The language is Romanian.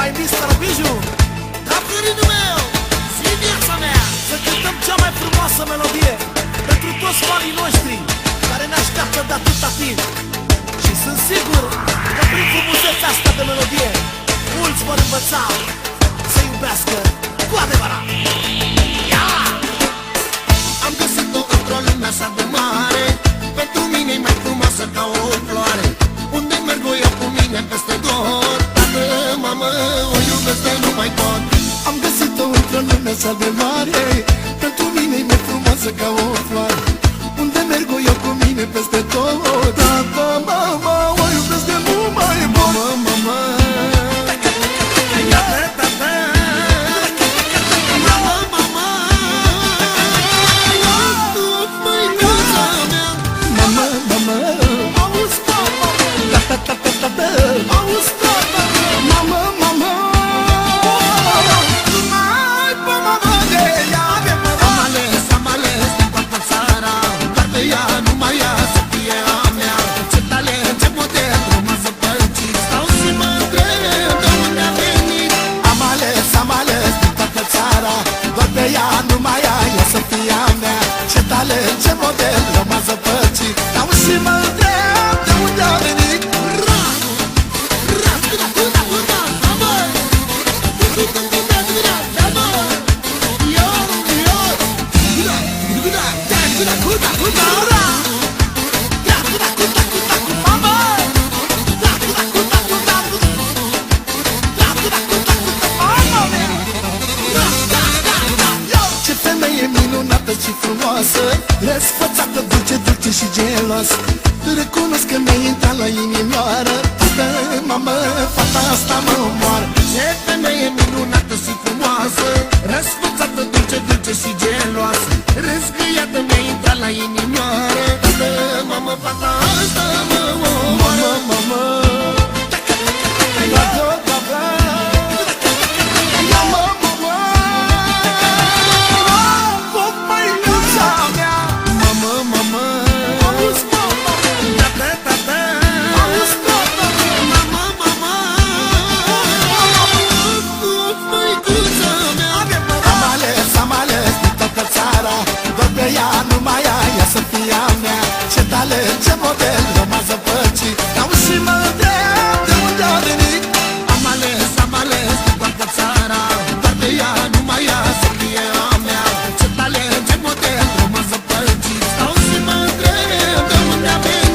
mai Mr. Biju. Da, Florinul meu, zi viața mea. Să cântăm cea mai frumoasă melodie pentru toți fanii noștri care ne așteaptă de atâta timp. Și sunt sigur că prin frumusețea asta de melodie mulți vor învăța să iubească cu adevărat. Ia! Am găsit-o într-o lume așa de mare, pentru mine e mai frumoasă ca o floare. Unde merg o iau cu mine peste tot, tată, mamă, o iubesc de nu mai pot. Am găsit-o într-o lume așa de mare, pentru mine e mai frumoasă ca o floare. Unde merg o iau cu mine peste tot, tată, mama, o iubesc de nu mai pot. Mama, ce model rămasă păcii. Stau și mă întreb de unde a venit. Ce femeie minunată și frumoasă, răsfățată, dulce, dulce și geloasă. Recunosc că mi-ai intrat la inimioară, tată, mamă, fata asta mă omoară. Ce femeie minunată și frumoasă, răsfățată, dulce, dulce și geloasă. Răzgâiată mi-a intrat la inimioară, tată, mamă, fata asta mă omoară. Mamă, ce model rămasă păcii. Stau și mă întreb de unde a venit. Am ales din toată țara, doar de ea, numai ea să fie a mea. Ce talent, ce model rămasă păcii. Stau și mă întreb de unde a venit.